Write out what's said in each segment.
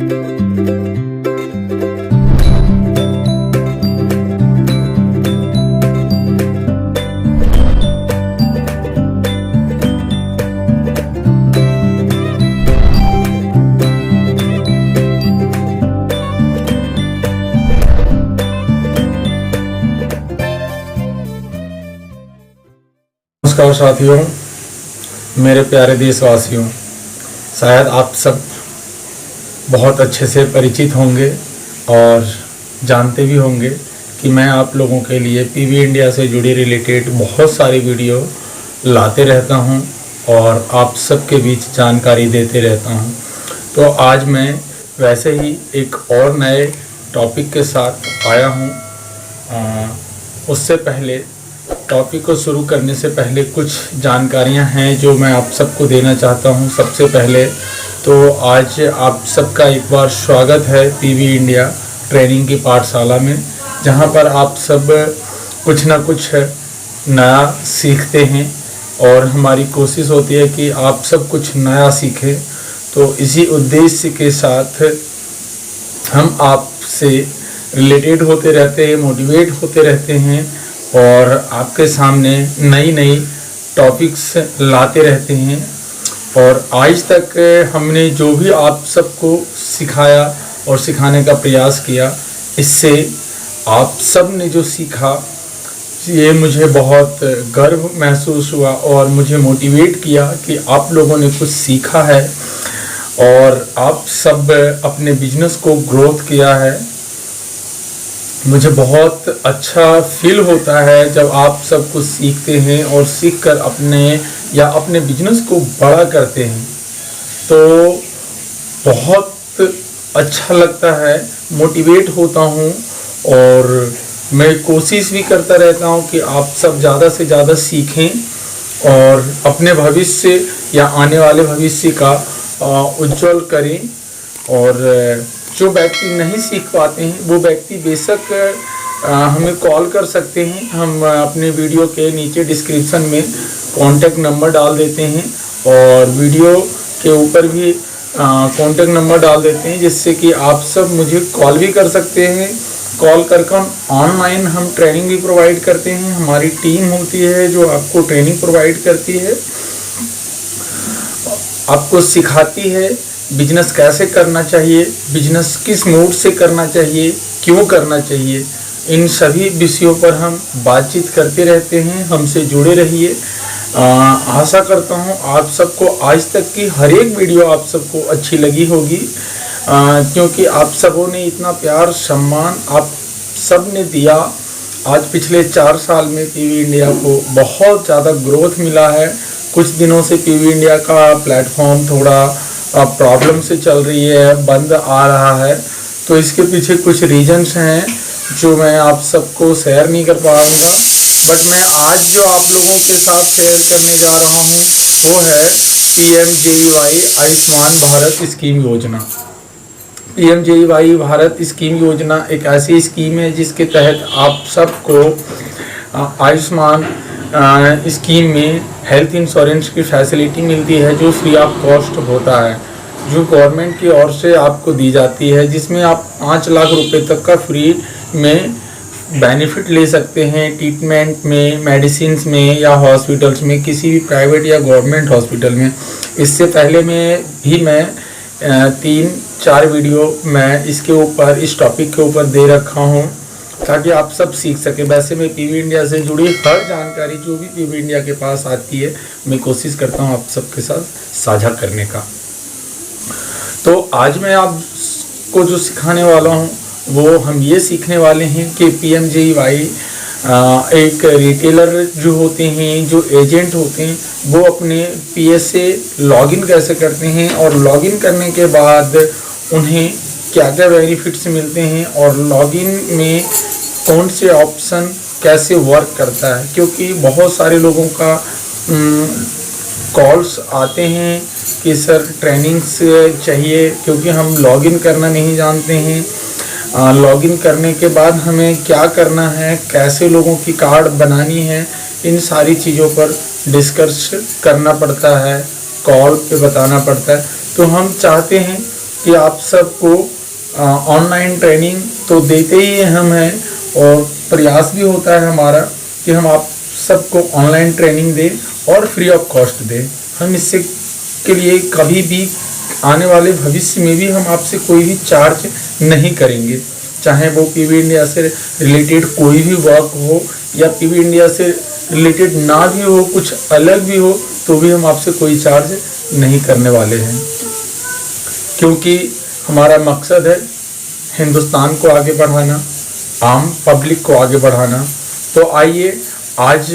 नमस्कार साथियों, मेरे प्यारे देशवासियों, शायद आप सब बहुत अच्छे से परिचित होंगे और जानते भी होंगे कि मैं आप लोगों के लिए पीवी इंडिया से जुड़ी रिलेटेड बहुत सारी वीडियो लाते रहता हूं और आप सबके बीच जानकारी देते रहता हूं। तो आज मैं वैसे ही एक और नए टॉपिक के साथ आया हूं। उससे पहले टॉपिक को शुरू करने से पहले कुछ जानकारियां हैं जो मैं आप सबको देना चाहता हूं। सबसे पहले तो आज आप सबका एक बार स्वागत है पीवी इंडिया ट्रेनिंग की पाठशाला में, जहां पर आप सब कुछ ना कुछ नया सीखते हैं और हमारी कोशिश होती है कि आप सब कुछ नया सीखें। तो इसी उद्देश्य के साथ हम आपसे रिलेटेड होते रहते हैं, मोटिवेट होते रहते हैं और आपके सामने नई नई टॉपिक्स लाते रहते हैं। और आज तक हमने जो भी आप सबको सिखाया और सिखाने का प्रयास किया, इससे आप सब ने जो सीखा ये मुझे बहुत गर्व महसूस हुआ और मुझे मोटिवेट किया कि आप लोगों ने कुछ सीखा है और आप सब अपने बिजनेस को ग्रोथ किया है। मुझे बहुत अच्छा फील होता है जब आप सब कुछ सीखते हैं और सीखकर अपने बिजनेस को बड़ा करते हैं, तो बहुत अच्छा लगता है, मोटिवेट होता हूँ और मैं कोशिश भी करता रहता हूँ कि आप सब ज़्यादा से ज़्यादा सीखें और अपने भविष्य या आने वाले भविष्य का उज्जवल करें। और जो व्यक्ति नहीं सीख पाते हैं वो व्यक्ति बेशक हमें कॉल कर सकते हैं। हम अपने वीडियो के नीचे डिस्क्रिप्शन में कॉन्टैक्ट नंबर डाल देते हैं और वीडियो के ऊपर भी कॉन्टैक्ट नंबर डाल देते हैं, जिससे कि आप सब मुझे कॉल भी कर सकते हैं। कॉल करके ऑनलाइन हम ट्रेनिंग भी प्रोवाइड करते हैं। हमारी टीम होती है जो आपको ट्रेनिंग प्रोवाइड करती है, आपको सिखाती है बिजनेस कैसे करना चाहिए, बिजनेस किस मूड से करना चाहिए, क्यों करना चाहिए। इन सभी विषयों पर हम बातचीत करते रहते हैं। हमसे जुड़े रहिए। आशा करता हूं आप सबको आज तक की हर एक वीडियो आप सबको अच्छी लगी होगी, क्योंकि आप सबों ने इतना प्यार सम्मान आप सब ने दिया। आज पिछले 4 साल में पीवी इंडिया को बहुत ज़्यादा ग्रोथ मिला है। कुछ दिनों से पीवी इंडिया का प्लेटफॉर्म थोड़ा प्रॉब्लम से चल रही है, बंद आ रहा है, तो इसके पीछे कुछ रीजंस हैं जो मैं आप सबको शेयर नहीं कर पाऊँगा। बट मैं आज जो आप लोगों के साथ शेयर करने जा रहा हूँ वो है PMJEY आयुष्मान भारत स्कीम योजना। PMJEY भारत स्कीम योजना एक ऐसी स्कीम है जिसके तहत आप सबको आयुष्मान स्कीम में हेल्थ इंश्योरेंस की फैसिलिटी मिलती है जो फ्री ऑफ कॉस्ट होता है, जो गवर्नमेंट की ओर से आपको दी जाती है, जिसमें आप 5 लाख रुपए तक का फ्री में बेनिफिट ले सकते हैं ट्रीटमेंट में, मेडिसिन्स में या हॉस्पिटल्स में, किसी भी प्राइवेट या गवर्नमेंट हॉस्पिटल में। इससे पहले मैं 3-4 वीडियो मैं इसके ऊपर, इस टॉपिक के ऊपर दे रखा हूँ ताकि आप सब सीख सके। वैसे मैं पीवी इंडिया से जुड़ी हर जानकारी जो भी पीवी इंडिया के पास आती है मैं कोशिश करता हूँ आप सबके साथ साझा करने का। तो आज मैं आपको जो सिखाने वाला हूँ वो हम ये सीखने वाले हैं कि PMJEY एक रिटेलर जो होते हैं, जो एजेंट होते हैं, वो अपने PS से लॉगिन कैसे करते हैं और लॉगिन करने के बाद उन्हें क्या क्या बेनिफिट्स मिलते हैं और लॉगिन में कौन से ऑप्शन कैसे वर्क करता है। क्योंकि बहुत सारे लोगों का कॉल्स आते हैं कि सर ट्रेनिंग्स चाहिए, क्योंकि हम लॉगिन करना नहीं जानते हैं। लॉगिन करने के बाद हमें क्या करना है, कैसे लोगों की कार्ड बनानी है, इन सारी चीज़ों पर डिस्कस करना पड़ता है, कॉल पे बताना पड़ता है। तो हम चाहते हैं कि आप सबको ऑनलाइन ट्रेनिंग तो देते ही हम हैं, और प्रयास भी होता है हमारा कि हम आप सबको ऑनलाइन ट्रेनिंग दें और फ्री ऑफ कॉस्ट दें। हम इससे के लिए कभी भी आने वाले भविष्य में भी हम आपसे कोई भी चार्ज नहीं करेंगे, चाहे वो पीवी इंडिया से रिलेटेड कोई भी वर्क हो या पीवी इंडिया से रिलेटेड ना भी हो, कुछ अलग भी हो, तो भी हम आपसे कोई चार्ज नहीं करने वाले हैं, क्योंकि हमारा मकसद है हिंदुस्तान को आगे बढ़ाना, आम पब्लिक को आगे बढ़ाना। तो आइए आज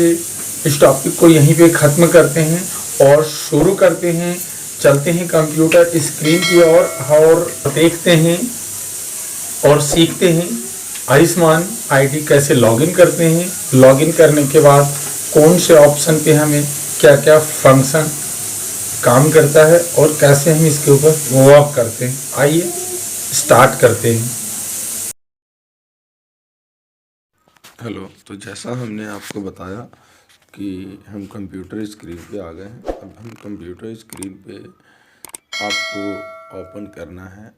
इस टॉपिक को यहीं पे ख़त्म करते हैं और शुरू करते हैं, चलते हैं कंप्यूटर स्क्रीन की ओर और देखते हैं और सीखते हैं आयुष्मान आईडी कैसे लॉगिन करते हैं। लॉगिन करने के बाद कौन से ऑप्शन पे हमें क्या क्या फंक्शन काम करता है और कैसे हम इसके ऊपर वर्क करते हैं। आइए स्टार्ट करते हैं। हेलो। तो जैसा हमने आपको बताया कि हम कंप्यूटर स्क्रीन पे आ गए हैं। अब हम कंप्यूटर स्क्रीन पे आपको ओपन करना है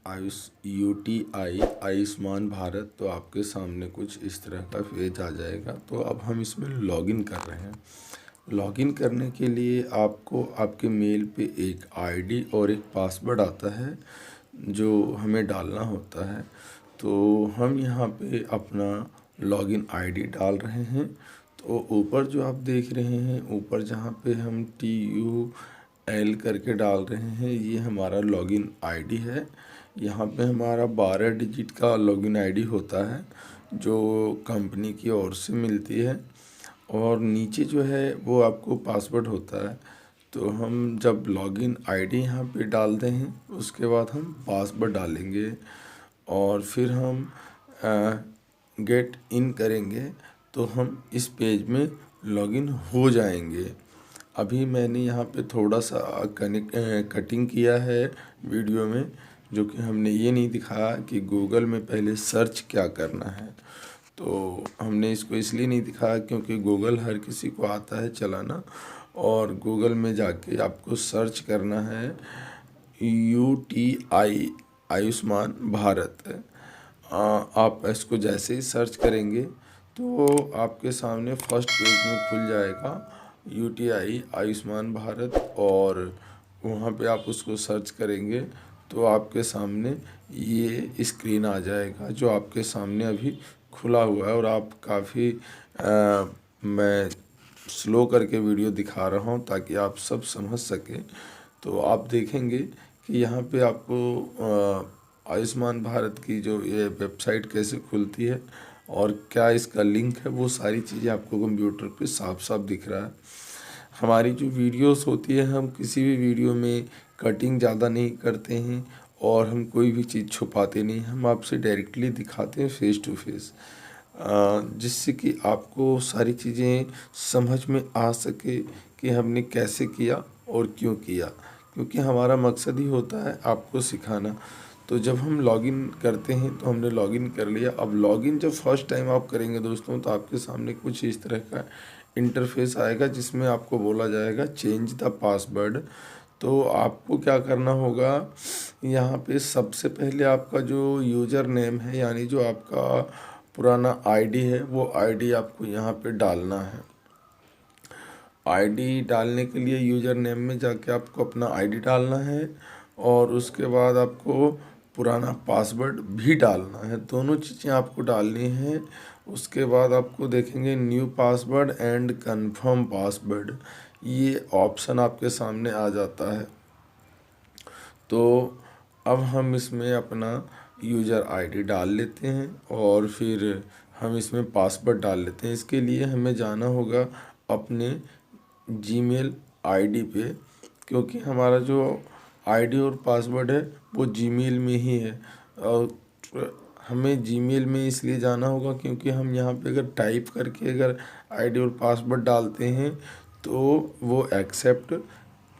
UTI आयुष्मान भारत। तो आपके सामने कुछ इस तरह का पेज आ जाएगा। तो अब हम इसमें लॉगिन कर रहे हैं। लॉगिन करने के लिए आपको आपके मेल पे एक आईडी और एक पासवर्ड आता है जो हमें डालना होता है। तो हम यहाँ पे अपना लॉगिन आईडी डाल रहे हैं। तो ऊपर जो आप देख रहे हैं, ऊपर जहाँ पे हम TUL करके डाल रहे हैं, ये हमारा लॉगिन आईडी है। यहाँ पे हमारा 12 डिजिट का लॉगिन आईडी होता है जो कंपनी की ओर से मिलती है, और नीचे जो है वो आपको पासवर्ड होता है। तो हम जब लॉगिन आईडी यहाँ पे डालते हैं उसके बाद हम पासवर्ड डालेंगे और फिर हम गेट इन करेंगे तो हम इस पेज में लॉगिन हो जाएंगे। अभी मैंने यहाँ पे थोड़ा सा कटिंग किया है वीडियो में, जो कि हमने ये नहीं दिखाया कि गूगल में पहले सर्च क्या करना है। तो हमने इसको इसलिए नहीं दिखाया क्योंकि गूगल हर किसी को आता है चलाना, और गूगल में जाके आपको सर्च करना है UTI आयुष्मान भारत। आप इसको जैसे ही सर्च करेंगे तो आपके सामने फर्स्ट पेज में खुल जाएगा UTI आयुष्मान भारत, और वहाँ पे आप उसको सर्च करेंगे तो आपके सामने ये स्क्रीन आ जाएगा जो आपके सामने अभी खुला हुआ है। और आप काफ़ी मैं स्लो करके वीडियो दिखा रहा हूँ ताकि आप सब समझ सकें। तो आप देखेंगे कि यहाँ पे आपको आयुष्मान भारत की जो ये वेबसाइट कैसे खुलती है और क्या इसका लिंक है, वो सारी चीज़ें आपको कंप्यूटर पे साफ साफ दिख रहा है। हमारी जो वीडियोस होती है, हम किसी भी वीडियो में कटिंग ज़्यादा नहीं करते हैं और हम कोई भी चीज़ छुपाते नहीं, हम आपसे डायरेक्टली दिखाते हैं फेस टू फेस, जिससे कि आपको सारी चीज़ें समझ में आ सके कि हमने कैसे किया और क्यों किया, क्योंकि हमारा मकसद ही होता है आपको सिखाना। तो जब हम लॉगिन करते हैं तो हमने लॉगिन कर लिया। अब लॉगिन जब फर्स्ट टाइम आप करेंगे दोस्तों, तो आपके सामने कुछ इस तरह का इंटरफेस आएगा जिसमें आपको बोला जाएगा चेंज द पासवर्ड। तो आपको क्या करना होगा, यहाँ पे सबसे पहले आपका जो यूज़र नेम है, यानी जो आपका पुराना आईडी है, वो आईडी आपको यहाँ पे डालना है। आईडी डालने के लिए यूज़र नेम में जाके आपको अपना आईडी डालना है और उसके बाद आपको पुराना पासवर्ड भी डालना है। दोनों चीज़ें आपको डालनी हैं। उसके बाद आपको देखेंगे new password and confirm password, ये ऑप्शन आपके सामने आ जाता है। तो अब हम इसमें अपना यूज़र आईडी डाल लेते हैं और फिर हम इसमें पासवर्ड डाल लेते हैं। इसके लिए हमें जाना होगा अपने जीमेल आईडी पे, क्योंकि हमारा जो आईडी और पासवर्ड है वो जीमेल में ही है। और हमें जीमेल में इसलिए जाना होगा क्योंकि हम यहाँ पे अगर टाइप करके अगर आईडी और पासवर्ड डालते हैं तो वो एक्सेप्ट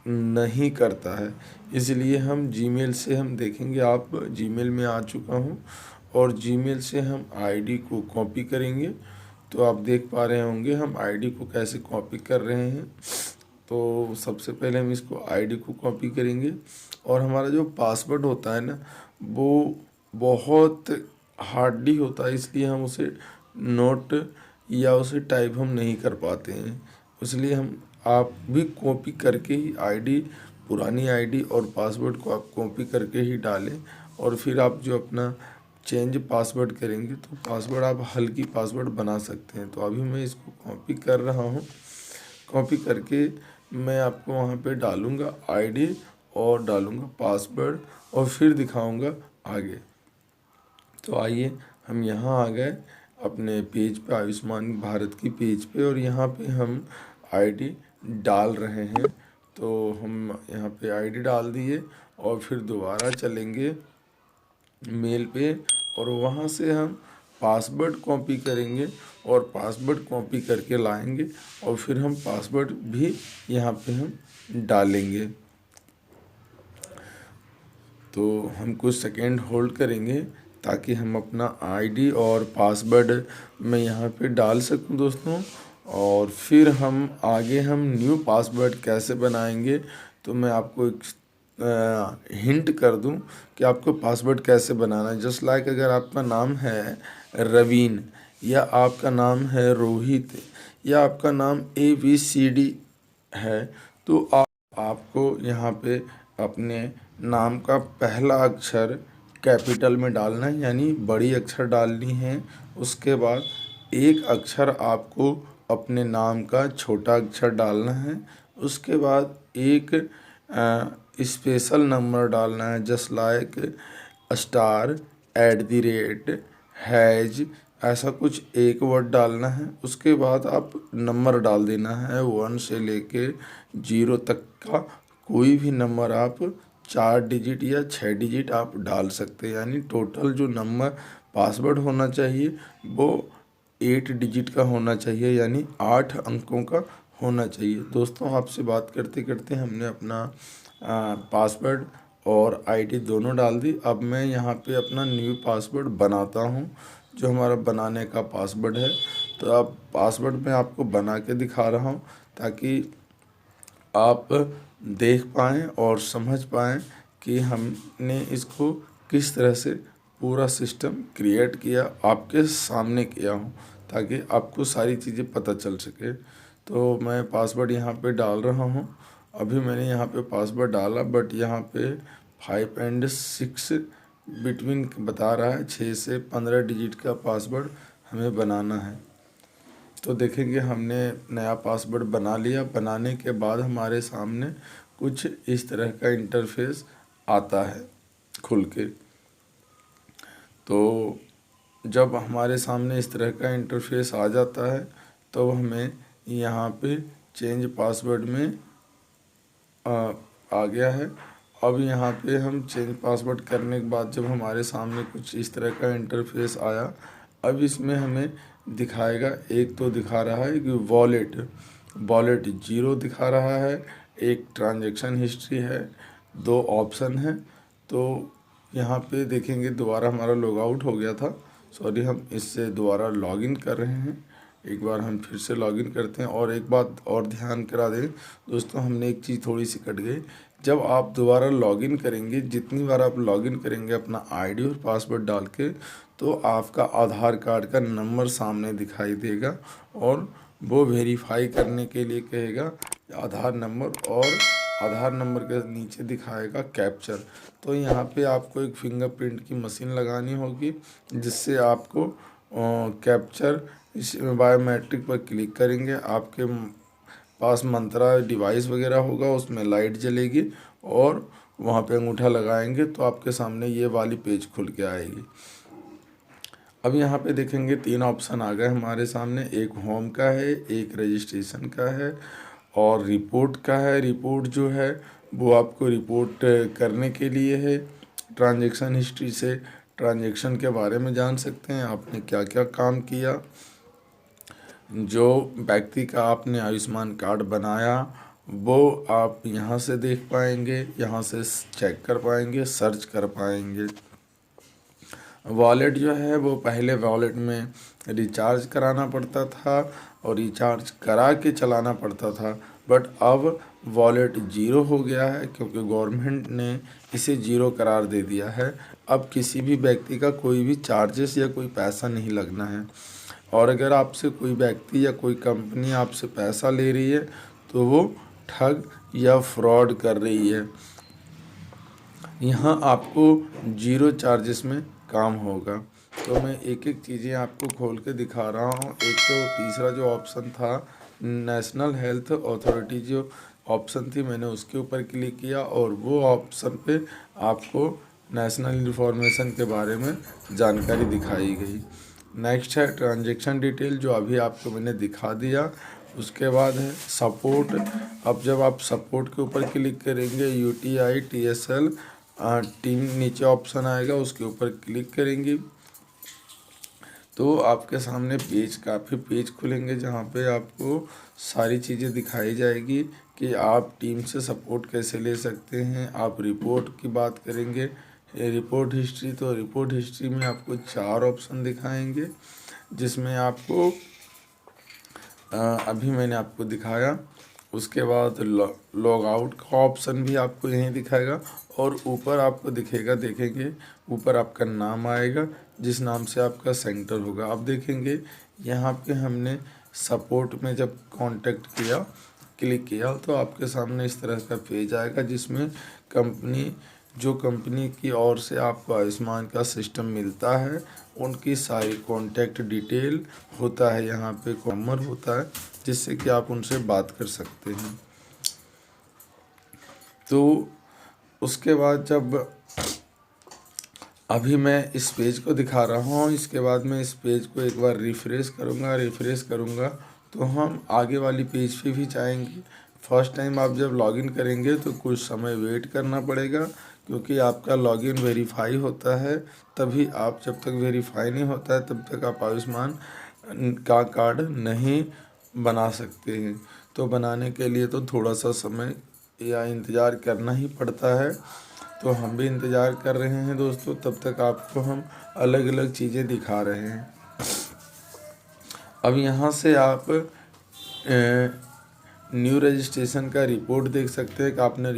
नहीं करता है। इसलिए हम जीमेल से हम देखेंगे, आप जीमेल में आ चुका हूँ और जीमेल से हम आईडी को कॉपी करेंगे। तो आप देख पा रहे होंगे हम आईडी को कैसे कॉपी कर रहे हैं। तो सबसे पहले हम इसको आईडी को कॉपी करेंगे और हमारा जो पासवर्ड होता है ना वो बहुत हार्डली होता है, इसलिए हम उसे नोट या उसे टाइप हम नहीं कर पाते हैं। इसलिए आप भी कॉपी करके ही आईडी, पुरानी आईडी और पासवर्ड को आप कॉपी करके ही डालें, और फिर आप जो अपना चेंज पासवर्ड करेंगे तो पासवर्ड आप हल्की पासवर्ड बना सकते हैं। तो अभी मैं इसको कॉपी कर रहा हूँ। कॉपी करके मैं आपको वहाँ पे डालूँगा आईडी और डालूँगा पासवर्ड और फिर दिखाऊँगा आगे। तो आइए हम यहाँ आ गए अपने पेज पे, आयुष्मान भारत की पेज पे, और यहाँ पे हम आईडी डाल रहे हैं। तो हम यहाँ पे आईडी डाल दिए और फिर दोबारा चलेंगे मेल पे और वहाँ से हम पासवर्ड कॉपी करेंगे और पासवर्ड कॉपी करके लाएंगे और फिर हम पासवर्ड भी यहाँ पे हम डालेंगे। तो हम कुछ सेकेंड होल्ड करेंगे ताकि हम अपना आईडी और पासवर्ड मैं यहाँ पे डाल सकूँ दोस्तों, और फिर हम आगे हम न्यू पासवर्ड कैसे बनाएंगे। तो मैं आपको एक हिंट कर दूं कि आपको पासवर्ड कैसे बनाना है। जस्ट लाइक अगर आपका नाम है रवीन या आपका नाम है रोहित या आपका नाम ABCD है, तो आपको यहाँ पे अपने नाम का पहला अक्षर कैपिटल में डालना है, यानी बड़ी अक्षर डालनी है। उसके बाद एक अक्षर आपको अपने नाम का छोटा अक्षर डालना है। उसके बाद एक स्पेशल नंबर डालना है, जस्ट लाइक स्टार, @ ऐसा कुछ एक वर्ड डालना है। उसके बाद आप नंबर डाल देना है 1 से लेके 0 तक का कोई भी नंबर आप 4 डिजिट या 6 डिजिट आप डाल सकते हैं। यानी टोटल जो नंबर पासवर्ड होना चाहिए वो 8 डिजिट का होना चाहिए, यानी 8 अंकों का होना चाहिए। दोस्तों आपसे बात करते करते हमने अपना पासवर्ड और आईडी दोनों डाल दी। अब मैं यहाँ पे अपना न्यू पासवर्ड बनाता हूँ, जो हमारा बनाने का पासवर्ड है। तो अब पासवर्ड मैं आपको बना के दिखा रहा हूँ ताकि आप देख पाएँ और समझ पाएँ कि हमने इसको किस तरह से पूरा सिस्टम क्रिएट किया, आपके सामने किया हूँ, ताकि आपको सारी चीज़ें पता चल सके। तो मैं पासवर्ड यहाँ पे डाल रहा हूँ। अभी मैंने यहाँ पे पासवर्ड डाला, बट यहाँ पे 5 और 6 बिटवीन बता रहा है। 6 से 15 डिजिट का पासवर्ड हमें बनाना है। तो देखेंगे हमने नया पासवर्ड बना लिया। बनाने के बाद हमारे सामने कुछ इस तरह का इंटरफेस आता है खुल के। तो जब हमारे सामने इस तरह का इंटरफेस आ जाता है तो हमें यहाँ पे चेंज पासवर्ड में आ गया है। अब यहाँ पे हम चेंज पासवर्ड करने के बाद जब हमारे सामने कुछ इस तरह का इंटरफेस आया, अब इसमें हमें दिखाएगा, एक तो दिखा रहा है कि वॉलेट 0 दिखा रहा है, एक ट्रांजैक्शन हिस्ट्री है, 2 ऑप्शन है। तो यहाँ पे देखेंगे दोबारा हमारा लॉग आउट हो गया था, सॉरी, हम इससे दोबारा लॉगिन कर रहे हैं। एक बार हम फिर से लॉगिन करते हैं। और एक बात और ध्यान करा दें दोस्तों, हमने एक चीज़ थोड़ी सी कट गई। जब आप दोबारा लॉगिन करेंगे, जितनी बार आप लॉगिन करेंगे अपना आईडी और पासवर्ड डाल के, तो आपका आधार कार्ड का नंबर सामने दिखाई देगा और वो वेरीफाई करने के लिए कहेगा आधार नंबर, और आधार नंबर के नीचे दिखाएगा कैप्चर। तो यहाँ पे आपको एक फिंगरप्रिंट की मशीन लगानी होगी, जिससे आपको कैप्चर, इस बायोमेट्रिक पर क्लिक करेंगे, आपके पास मंत्रा डिवाइस वगैरह होगा, उसमें लाइट जलेगी और वहाँ पे अंगूठा लगाएंगे तो आपके सामने ये वाली पेज खुल के आएगी। अब यहाँ पे देखेंगे 3 ऑप्शन आ गए हमारे सामने। एक होम का है, एक रजिस्ट्रेशन का है और रिपोर्ट का है। रिपोर्ट जो है वो आपको रिपोर्ट करने के लिए है। ट्रांजैक्शन हिस्ट्री से ट्रांजैक्शन के बारे में जान सकते हैं, आपने क्या क्या काम किया, जो व्यक्ति का आपने आयुष्मान कार्ड बनाया वो आप यहाँ से देख पाएंगे, यहाँ से चेक कर पाएंगे, सर्च कर पाएंगे। वॉलेट जो है वो पहले वॉलेट में रिचार्ज कराना पड़ता था और रिचार्ज करा के चलाना पड़ता था, बट अब वॉलेट ज़ीरो हो गया है, क्योंकि गवर्नमेंट ने इसे ज़ीरो करार दे दिया है। अब किसी भी व्यक्ति का कोई भी चार्जेस या कोई पैसा नहीं लगना है। और अगर आपसे कोई व्यक्ति या कोई कंपनी आपसे पैसा ले रही है तो वो ठग या फ्रॉड कर रही है। यहाँ आपको ज़ीरो चार्जेस में काम होगा। तो मैं एक एक चीज़ें आपको खोल के दिखा रहा हूँ। एक तो तीसरा जो ऑप्शन था, नेशनल हेल्थ अथॉरिटी जो ऑप्शन थी, मैंने उसके ऊपर क्लिक किया और वो ऑप्शन पे आपको नेशनल इन्फॉर्मेशन के बारे में जानकारी दिखाई गई। नेक्स्ट है ट्रांजैक्शन डिटेल, जो अभी आपको मैंने दिखा दिया। उसके बाद है सपोर्ट। अब जब आप सपोर्ट के ऊपर क्लिक करेंगे, UTI TSL टीम नीचे ऑप्शन आएगा, उसके ऊपर क्लिक करेंगे तो आपके सामने काफ़ी पेज खुलेंगे, जहाँ पे आपको सारी चीज़ें दिखाई जाएगी कि आप टीम से सपोर्ट कैसे ले सकते हैं। आप रिपोर्ट की बात करेंगे, रिपोर्ट हिस्ट्री, तो रिपोर्ट हिस्ट्री में आपको 4 ऑप्शन दिखाएंगे, जिसमें आपको अभी मैंने आपको दिखाया। उसके बाद लॉग आउट का ऑप्शन भी आपको यहीं दिखाएगा और ऊपर आपको दिखेगा, देखेंगे ऊपर आपका नाम आएगा, जिस नाम से आपका सेंटर होगा। आप देखेंगे यहाँ पे हमने सपोर्ट में जब कांटेक्ट किया, क्लिक किया, तो आपके सामने इस तरह का पेज आएगा, जिसमें कंपनी की ओर से आपको आयुष्मान का सिस्टम मिलता है, उनकी सारी कॉन्टैक्ट डिटेल होता है। यहाँ पे नंबर होता है जिससे कि आप उनसे बात कर सकते हैं। तो उसके बाद जब अभी मैं इस पेज को दिखा रहा हूँ, इसके बाद मैं इस पेज को एक बार रिफ़्रेश करूँगा तो हम आगे वाली पेज पे भी जाएंगे। फर्स्ट टाइम आप जब लॉगिन करेंगे तो कुछ समय वेट करना पड़ेगा, क्योंकि आपका लॉगिन वेरीफाई होता है। तभी आप, जब तक वेरीफाई नहीं होता है तब तक आप आयुष्मान का कार्ड नहीं बना सकते हैं। तो बनाने के लिए तो थोड़ा सा समय या इंतज़ार करना ही पड़ता है। तो हम भी इंतज़ार कर रहे हैं दोस्तों, तब तक आपको हम अलग अलग चीज़ें दिखा रहे हैं। अब यहाँ से आप न्यू रजिस्ट्रेशन का रिपोर्ट देख सकते हैं कि आपने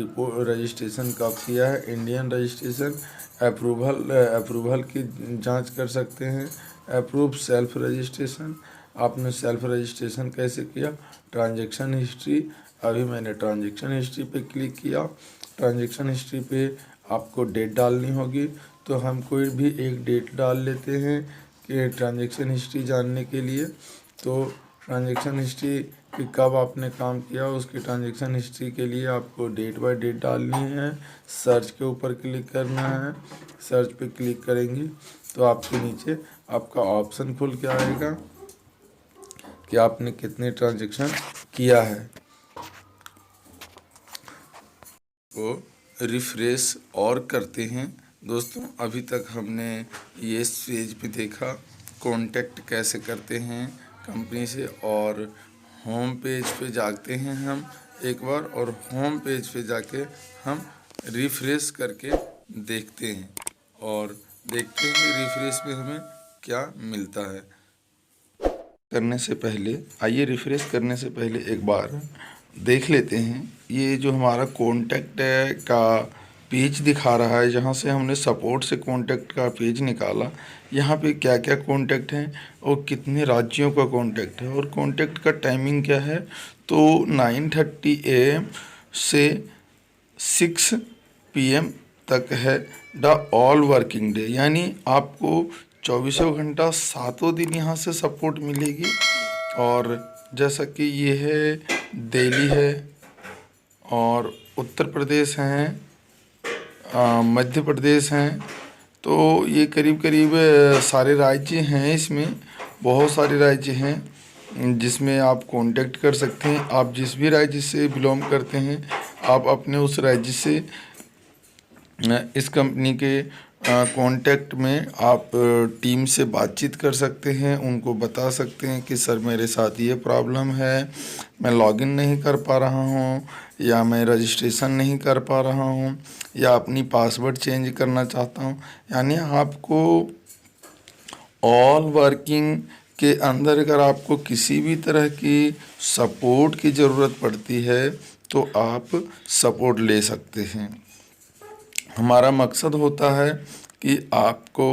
रजिस्ट्रेशन कब किया है। इंडियन रजिस्ट्रेशन अप्रूवल की जांच कर सकते हैं। अप्रूव सेल्फ रजिस्ट्रेशन, आपने सेल्फ रजिस्ट्रेशन कैसे किया। ट्रांजैक्शन हिस्ट्री, अभी मैंने ट्रांजैक्शन हिस्ट्री पे क्लिक किया। ट्रांजैक्शन हिस्ट्री पे आपको डेट डालनी होगी, तो हम कोई भी एक डेट डाल लेते हैं कि ट्रांजैक्शन हिस्ट्री जानने के लिए। तो ट्रांजैक्शन हिस्ट्री कि कब आपने काम किया, उसकी ट्रांजैक्शन हिस्ट्री के लिए आपको डेट बाय डेट डालनी है। सर्च के ऊपर क्लिक करना है। सर्च पे क्लिक करेंगे तो आपके नीचे आपका ऑप्शन खुल के आएगा कि आपने कितने ट्रांजैक्शन किया है। वो रिफ्रेश और करते हैं दोस्तों। अभी तक हमने ये पेज पे देखा कांटेक्ट कैसे करते हैं कंपनी से, और होम पेज पे जाते हैं हम एक बार, और होम पेज पे जाके हम रिफ्रेश करके देखते हैं और देखते हैं कि रिफ्रेश में हमें क्या मिलता है। आइए रिफ्रेश करने से पहले एक बार देख लेते हैं ये जो हमारा कांटेक्ट का पेज दिखा रहा है, जहाँ से हमने सपोर्ट से कांटेक्ट का पेज निकाला। यहाँ पे क्या क्या कांटेक्ट हैं और कितने राज्यों का कांटेक्ट है और कांटेक्ट का टाइमिंग क्या है। तो 9:30 AM से 6 PM तक है द ऑल वर्किंग डे, यानी आपको 24 घंटा 7 दिन यहाँ से सपोर्ट मिलेगी। और जैसा कि ये है दिल्ली है और उत्तर प्रदेश हैं, मध्य प्रदेश हैं, तो ये करीब करीब सारे राज्य हैं। इसमें बहुत सारे राज्य हैं जिसमें आप कांटेक्ट कर सकते हैं। आप जिस भी राज्य से बिलोंग करते हैं, आप अपने उस राज्य से इस कंपनी के कांटेक्ट में आप टीम से बातचीत कर सकते हैं। उनको बता सकते हैं कि सर मेरे साथ ये प्रॉब्लम है, मैं लॉगिन नहीं कर पा रहा हूँ, या मैं रजिस्ट्रेशन नहीं कर पा रहा हूँ, या अपनी पासवर्ड चेंज करना चाहता हूँ। यानी आपको ऑल वर्किंग के अंदर अगर आपको किसी भी तरह की सपोर्ट की ज़रूरत पड़ती है तो आप सपोर्ट ले सकते हैं। हमारा मकसद होता है कि आपको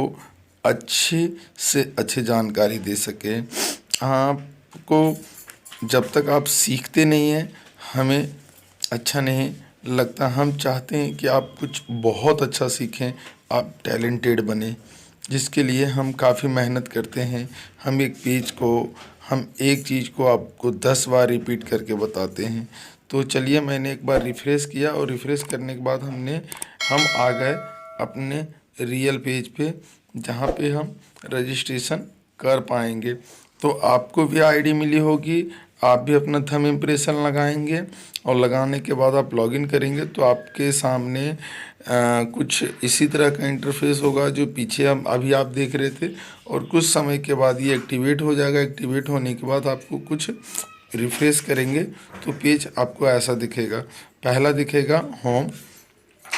अच्छी से अच्छी जानकारी दे सके। आपको जब तक आप सीखते नहीं हैं हमें अच्छा नहीं लगता। हम चाहते हैं कि आप कुछ बहुत अच्छा सीखें, आप टैलेंटेड बने, जिसके लिए हम काफ़ी मेहनत करते हैं। हम एक चीज़ को आपको 10 बार रिपीट करके बताते हैं। तो चलिए, मैंने एक बार रिफ़्रेश किया और रिफ़्रेश करने के बाद हम आ गए अपने रियल पेज पे, जहाँ पे हम रजिस्ट्रेशन कर पाएंगे। तो आपको भी आईडी मिली होगी, आप भी अपना थंब इम्प्रेशन लगाएंगे और लगाने के बाद आप लॉगिन करेंगे तो आपके सामने कुछ इसी तरह का इंटरफेस होगा जो पीछे हम अभी आप देख रहे थे। और कुछ समय के बाद ये एक्टिवेट हो जाएगा। एक्टिवेट होने के बाद आपको कुछ रिफ़्रेश करेंगे तो पेज आपको ऐसा दिखेगा। पहला दिखेगा होम,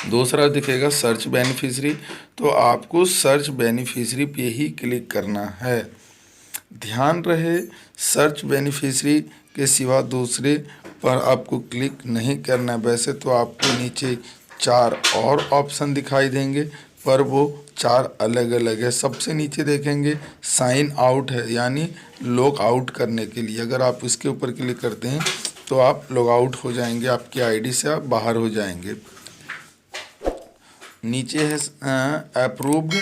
दूसरा दिखेगा सर्च बेनिफिशरी। तो आपको सर्च बेनिफिशरी पे ही क्लिक करना है। ध्यान रहे, सर्च बेनिफिशरी के सिवा दूसरे पर आपको क्लिक नहीं करना है। वैसे तो आपको नीचे 4 और ऑप्शन दिखाई देंगे, पर वो 4 अलग अलग है। सबसे नीचे देखेंगे साइन आउट है, यानी लॉग आउट करने के लिए। अगर आप इसके ऊपर क्लिक करते हैं तो आप लॉग आउट हो जाएंगे, आपकी आईडी से आप बाहर हो जाएंगे। नीचे है अप्रूव्ड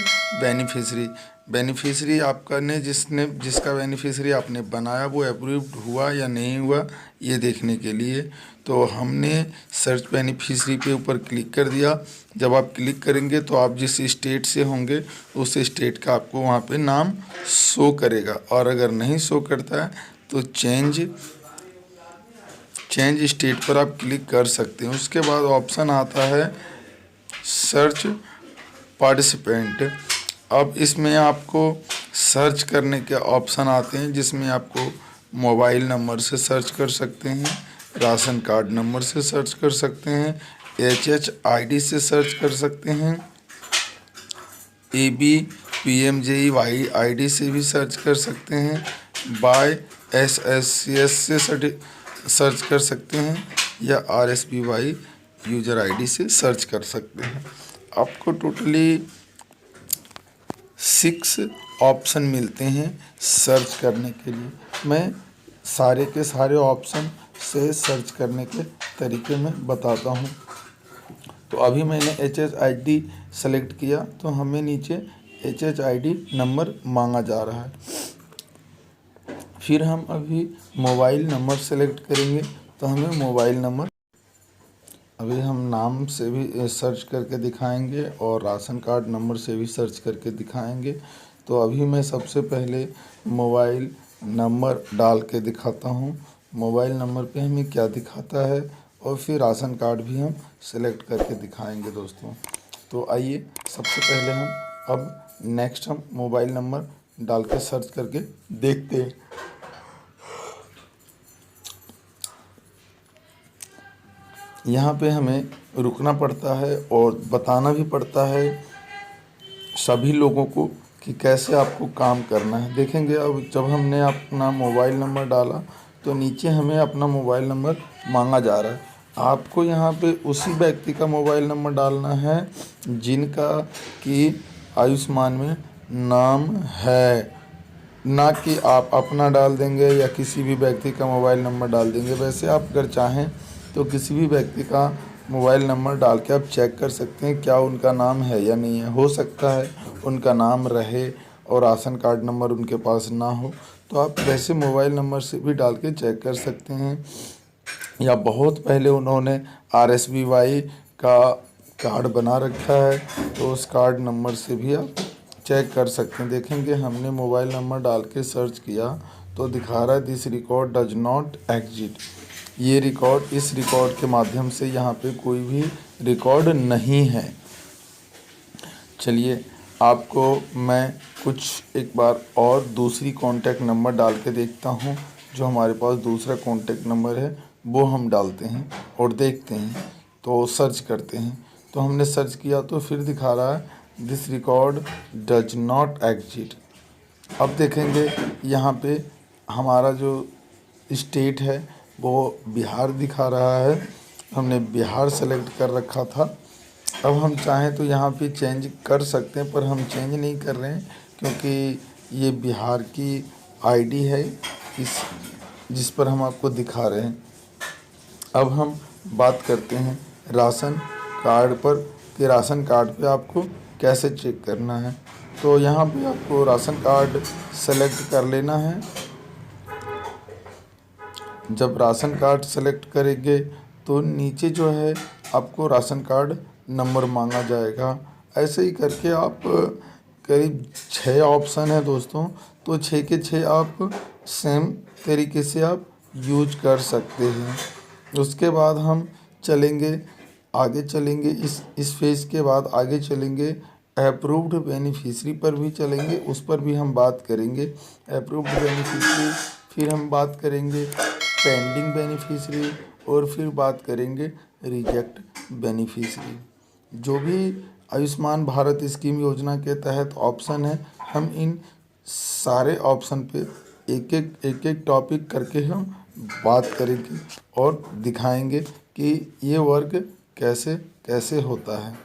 बेनिफिशरी। बेनिफिशरी आपका जिसका बेनिफिशरी आपने बनाया वो अप्रूव्ड हुआ या नहीं हुआ, ये देखने के लिए। तो हमने सर्च बेनिफिशरी पे ऊपर क्लिक कर दिया। जब आप क्लिक करेंगे तो आप जिस स्टेट से होंगे उस स्टेट का आपको वहाँ पे नाम शो करेगा। और अगर नहीं शो करता है तो चेंज स्टेट पर आप क्लिक कर सकते हैं। उसके बाद ऑप्शन आता है सर्च पार्टिसिपेंट। अब इसमें आपको सर्च करने के ऑप्शन आते हैं, जिसमें आपको मोबाइल नंबर से सर्च कर सकते हैं, राशन कार्ड नंबर से सर्च कर सकते हैं, HHID से सर्च कर सकते हैं, ABPMJEY ID से भी सर्च कर सकते हैं, बाय SSCS से सर्च कर सकते हैं, या RSBY यूज़र ID से सर्च कर सकते हैं। आपको टोटली 6 ऑप्शन मिलते हैं सर्च करने के लिए। मैं सारे के सारे ऑप्शन से सर्च करने के तरीके में बताता हूँ। तो अभी मैंने HHID सेलेक्ट किया तो हमें नीचे HHID नंबर मांगा जा रहा है। फिर हम अभी मोबाइल नंबर सेलेक्ट करेंगे तो हमें मोबाइल नंबर, अभी हम नाम से भी सर्च करके दिखाएंगे और राशन कार्ड नंबर से भी सर्च करके दिखाएंगे। तो अभी मैं सबसे पहले मोबाइल नंबर डाल के दिखाता हूँ। मोबाइल नंबर पे हमें क्या दिखाता है, और फिर राशन कार्ड भी हम सेलेक्ट करके दिखाएंगे दोस्तों। तो आइए, सबसे पहले हम मोबाइल नंबर डाल के सर्च करके देखते हैं। यहाँ पे हमें रुकना पड़ता है और बताना भी पड़ता है सभी लोगों को कि कैसे आपको काम करना है। देखेंगे, अब जब हमने अपना मोबाइल नंबर डाला तो नीचे हमें अपना मोबाइल नंबर मांगा जा रहा है। आपको यहाँ पे उसी व्यक्ति का मोबाइल नंबर डालना है जिनका कि आयुष्मान में नाम है, ना कि आप अपना डाल देंगे या किसी भी व्यक्ति का मोबाइल नंबर डाल देंगे। वैसे आप अगर चाहें तो किसी भी व्यक्ति का मोबाइल नंबर डाल के आप चेक कर सकते हैं क्या उनका नाम है या नहीं है। हो सकता है उनका नाम रहे और राशन कार्ड नंबर उनके पास ना हो, तो आप वैसे मोबाइल नंबर से भी डाल के चेक कर सकते हैं। या बहुत पहले उन्होंने RSBY का कार्ड बना रखा है तो उस कार्ड नंबर से भी आप चेक कर सकते हैं। देखेंगे, हमने मोबाइल नंबर डाल के सर्च किया तो दिखा रहा है this record does not exist. इस रिकॉर्ड के माध्यम से यहाँ पे कोई भी रिकॉर्ड नहीं है। चलिए, आपको मैं एक बार और दूसरी कॉन्टैक्ट नंबर डाल के देखता हूँ। जो हमारे पास दूसरा कॉन्टैक्ट नंबर है वो हम डालते हैं और देखते हैं। तो सर्च करते हैं, तो हमने सर्च किया तो फिर दिखा रहा है this record does not exist. अब देखेंगे, यहाँ पे हमारा जो स्टेट है वो बिहार दिखा रहा है हमने बिहार सेलेक्ट कर रखा था। अब हम चाहें तो यहाँ पे चेंज कर सकते हैं, पर हम चेंज नहीं कर रहे हैं क्योंकि ये बिहार की आईडी है इस जिस पर हम आपको दिखा रहे हैं। अब हम बात करते हैं राशन कार्ड पर कि राशन कार्ड पे आपको कैसे चेक करना है। तो यहाँ पे आपको राशन कार्ड सेलेक्ट कर लेना है। जब राशन कार्ड सेलेक्ट करेंगे तो नीचे जो है आपको राशन कार्ड नंबर मांगा जाएगा। ऐसे ही करके आप करीब 6 ऑप्शन है दोस्तों, तो 6 के 6 आप सेम तरीके से आप यूज कर सकते हैं। उसके बाद हम चलेंगे आगे चलेंगे इस फेज़ के बाद आगे चलेंगे अप्रूव्ड बेनिफिशरी पर भी चलेंगे, उस पर भी हम बात करेंगे। अप्रूव्ड बेनिफिशरी, फिर हम बात करेंगे पेंडिंग बेनिफिशरी और फिर बात करेंगे रिजेक्ट बेनिफिशरी। जो भी आयुष्मान भारत स्कीम योजना के तहत ऑप्शन है, हम इन सारे ऑप्शन पे एक एक टॉपिक करके हम बात करेंगे और दिखाएंगे कि ये वर्क कैसे कैसे होता है।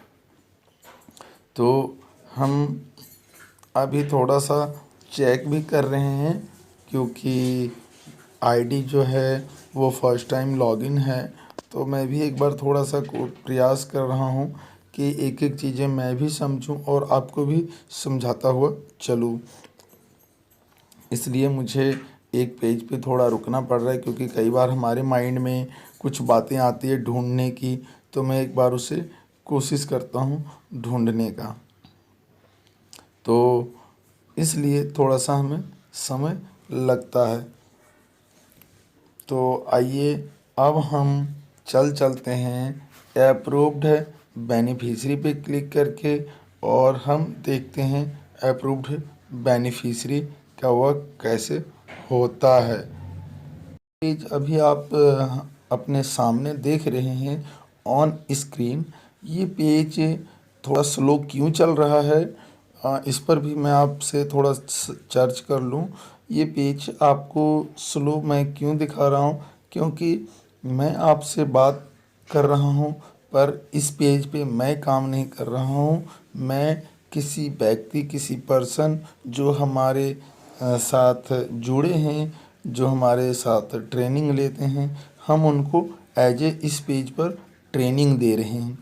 तो हम अभी थोड़ा सा चेक भी कर रहे हैं क्योंकि आईडी जो है वो फर्स्ट टाइम लॉगिन है, तो मैं भी एक बार थोड़ा सा प्रयास कर रहा हूँ कि एक एक चीज़ें मैं भी समझूं और आपको भी समझाता हुआ चलूँ। इसलिए मुझे एक पेज पे थोड़ा रुकना पड़ रहा है क्योंकि कई बार हमारे माइंड में कुछ बातें आती है ढूंढने की, तो मैं एक बार उसे कोशिश करता हूँ ढूंढने का। तो इसलिए थोड़ा सा हमें समय लगता है। तो आइए अब हम चलते हैं अप्रूव्ड बेनिफिशरी पे क्लिक करके और हम देखते हैं अप्रूव्ड बेनिफिशरी का वर्क कैसे होता है। पेज अभी आप अपने सामने देख रहे हैं ऑन स्क्रीन। ये पेज थोड़ा स्लो क्यों चल रहा है, इस पर भी मैं आपसे थोड़ा चर्च कर लूँ। ये पेज आपको स्लो मैं क्यों दिखा रहा हूँ, क्योंकि मैं आपसे बात कर रहा हूँ पर इस पेज पे मैं काम नहीं कर रहा हूँ। मैं किसी व्यक्ति किसी पर्सन जो हमारे साथ जुड़े हैं, जो हमारे साथ ट्रेनिंग लेते हैं, हम उनको एज ए इस पेज पर ट्रेनिंग दे रहे हैं।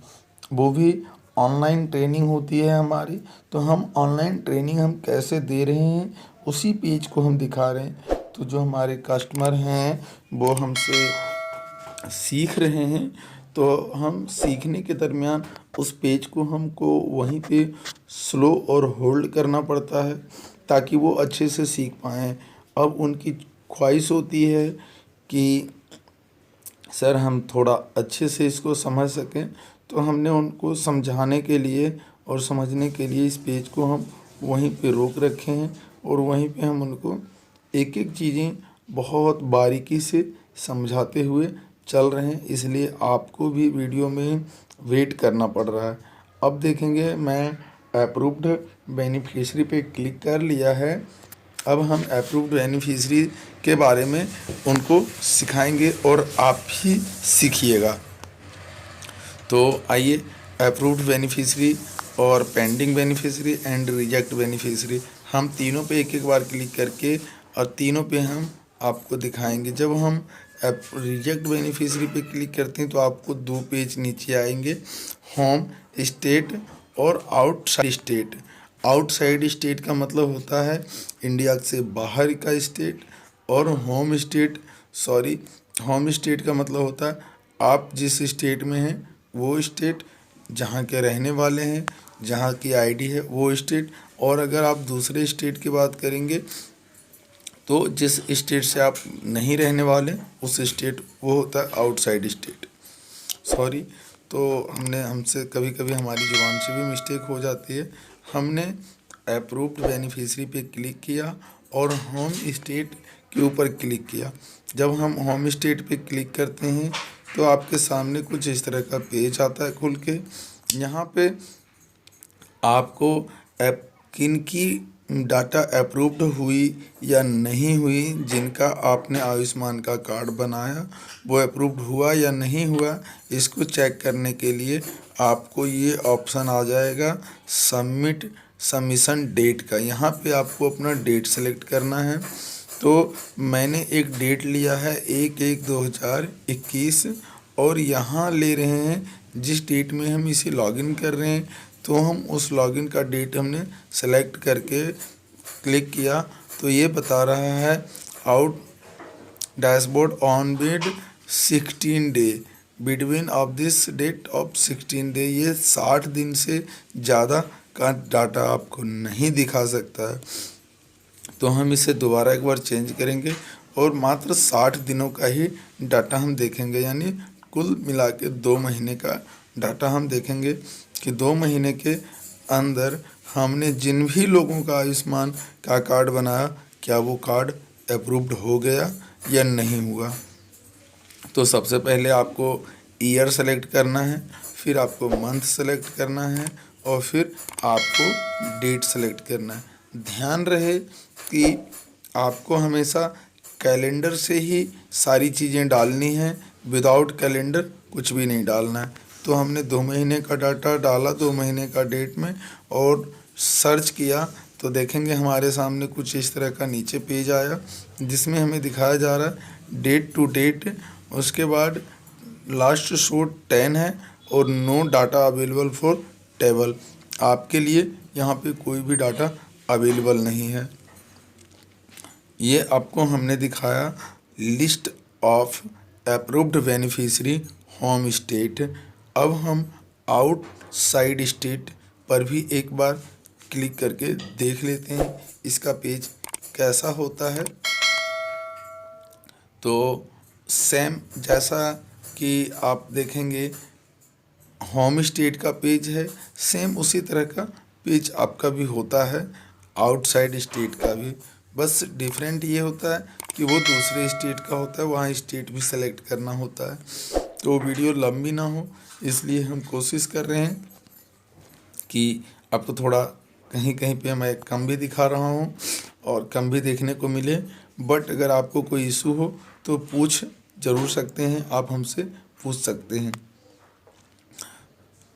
वो भी ऑनलाइन ट्रेनिंग होती है हमारी, तो हम ऑनलाइन ट्रेनिंग हम कैसे दे रहे हैं उसी पेज को हम दिखा रहे हैं। तो जो हमारे कस्टमर हैं वो हमसे सीख रहे हैं, तो हम सीखने के दरमियान उस पेज को हमको वहीं पे स्लो और होल्ड करना पड़ता है ताकि वो अच्छे से सीख पाएँ। अब उनकी ख्वाहिश होती है कि सर हम थोड़ा अच्छे से इसको समझ सकें, तो हमने उनको समझाने के लिए और समझने के लिए इस पेज को हम वहीं पे रोक रखे हैं और वहीं पे हम उनको एक एक चीज़ें बहुत बारीकी से समझाते हुए चल रहे हैं। इसलिए आपको भी वीडियो में वेट करना पड़ रहा है। अब देखेंगे मैं अप्रूव्ड बेनिफिशरी पे क्लिक कर लिया है। अब हम अप्रूव्ड बेनिफिशरी के बारे में उनको सिखाएंगे और आप भी सीखिएगा। तो आइए अप्रूव्ड बेनिफिशरी और pending beneficiary and reject beneficiary हम तीनों पे एक एक बार क्लिक करके और तीनों पे हम आपको दिखाएंगे। जब हम रिजेक्ट बेनिफिशरी पे क्लिक करते हैं तो आपको 2 पेज नीचे आएंगे, होम स्टेट और आउटसाइड स्टेट। आउटसाइड स्टेट का मतलब होता है इंडिया से बाहर का स्टेट, और होम स्टेट का मतलब होता है आप जिस स्टेट में हैं वो स्टेट, जहाँ के रहने वाले हैं, जहाँ की आईडी है वो स्टेट। और अगर आप दूसरे स्टेट की बात करेंगे तो जिस स्टेट से आप नहीं रहने वाले उस स्टेट वो होता है आउटसाइड स्टेट। सॉरी, तो हमसे कभी कभी हमारी ज़ुबान से भी मिस्टेक हो जाती है। हमने अप्रूव्ड बेनिफिशरी पे क्लिक किया और होम स्टेट के ऊपर क्लिक किया। जब हम होम स्टेट पे क्लिक करते हैं तो आपके सामने कुछ इस तरह का पेज आता है खुल के। यहाँ पे आपको किन की डाटा अप्रूव्ड हुई या नहीं हुई, जिनका आपने आयुष्मान का कार्ड बनाया वो अप्रूव्ड हुआ या नहीं हुआ, इसको चेक करने के लिए आपको ये ऑप्शन आ जाएगा सबमिट सबमिशन डेट का। यहाँ पे आपको अपना डेट सेलेक्ट करना है। तो मैंने एक डेट लिया है 1/1/2021 और यहाँ ले रहे हैं जिस डेट में हम इसे लॉगिन कर रहे हैं, तो हम उस लॉगिन का डेट हमने सेलेक्ट करके क्लिक किया तो ये बता रहा है out dashboard on bid 16 day between of this date of 16 day. ये 60 दिन से ज़्यादा का डाटा आपको नहीं दिखा सकता है, तो हम इसे दोबारा एक बार चेंज करेंगे और मात्र 60 दिनों का ही डाटा हम देखेंगे, यानी कुल मिला के 2 महीने का डाटा हम देखेंगे कि 2 महीने के अंदर हमने जिन भी लोगों का आयुष्मान का कार्ड बनाया क्या वो कार्ड अप्रूव्ड हो गया या नहीं हुआ। तो सबसे पहले आपको ईयर सेलेक्ट करना है, फिर आपको मंथ सेलेक्ट करना है और फिर आपको डेट सेलेक्ट करना है। ध्यान रहे कि आपको हमेशा कैलेंडर से ही सारी चीज़ें डालनी हैं, विदाउट कैलेंडर कुछ भी नहीं डालना है। तो हमने 2 महीने का डाटा डाला 2 महीने का डेट में और सर्च किया तो देखेंगे हमारे सामने कुछ इस तरह का नीचे पेज आया जिसमें हमें दिखाया जा रहा है डेट टू डेट, उसके बाद लास्ट शो 10 है और no data available for table. आपके लिए यहाँ पे कोई भी डाटा अवेलेबल नहीं है। ये आपको हमने दिखाया list of approved beneficiary home state. अब हम आउटसाइड स्टेट पर भी एक बार क्लिक करके देख लेते हैं इसका पेज कैसा होता है। तो सेम जैसा कि आप देखेंगे होम स्टेट का पेज है, सेम उसी तरह का पेज आपका भी होता है आउटसाइड स्टेट का भी। बस डिफरेंट ये होता है कि वो दूसरे स्टेट का होता है, वहाँ स्टेट भी सेलेक्ट करना होता है। तो वीडियो लंबी ना हो इसलिए हम कोशिश कर रहे हैं कि आपको थोड़ा कहीं कहीं पे मैं कम भी दिखा रहा हूँ और कम भी देखने को मिले। बट अगर आपको कोई इशू हो तो पूछ ज़रूर सकते हैं, आप हमसे पूछ सकते हैं।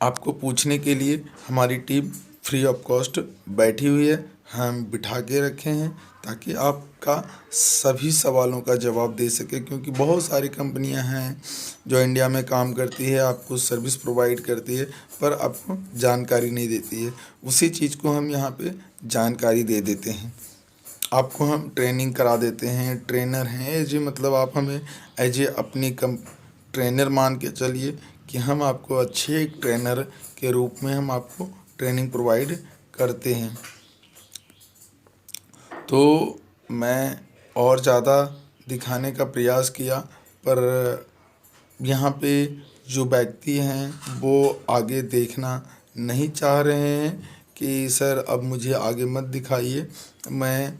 आपको पूछने के लिए हमारी टीम फ्री ऑफ कॉस्ट बैठी हुई है, हम बिठा के रखे हैं ताकि आपका सभी सवालों का जवाब दे सके, क्योंकि बहुत सारी कंपनियां हैं जो इंडिया में काम करती है, आपको सर्विस प्रोवाइड करती है पर आपको जानकारी नहीं देती है। उसी चीज़ को हम यहाँ पे जानकारी दे देते हैं। आपको हम ट्रेनिंग करा देते हैं, ट्रेनर हैं जी, मतलब आप हमें एज ए अपनी ट्रेनर मान के चलिए कि हम आपको अच्छे एक ट्रेनर के रूप में हम आपको ट्रेनिंग प्रोवाइड करते हैं। तो मैं और ज़्यादा दिखाने का प्रयास किया पर यहाँ पे जो व्यक्ति हैं वो आगे देखना नहीं चाह रहे हैं कि सर अब मुझे आगे मत दिखाइए। मैं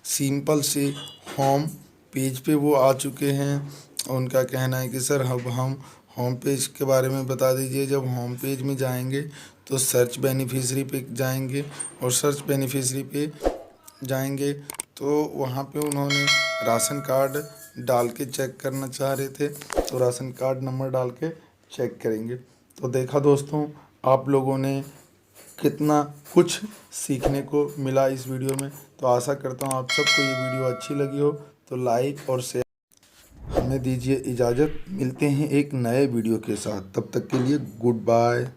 सिंपल से होम पेज पे वो आ चुके हैं, उनका कहना है कि सर अब हम होम पेज के बारे में बता दीजिए। जब होम पेज में जाएंगे तो सर्च बेनिफिशियरी पे जाएंगे और सर्च बेनिफिशियरी पे जाएंगे तो वहाँ पे उन्होंने राशन कार्ड डाल के चेक करना चाह रहे थे, तो राशन कार्ड नंबर डाल के चेक करेंगे। तो देखा दोस्तों, आप लोगों ने कितना कुछ सीखने को मिला इस वीडियो में। तो आशा करता हूँ आप सबको ये वीडियो अच्छी लगी हो तो लाइक और शेयर। हमें दीजिए इजाज़त, मिलते हैं एक नए वीडियो के साथ, तब तक के लिए गुड बाय।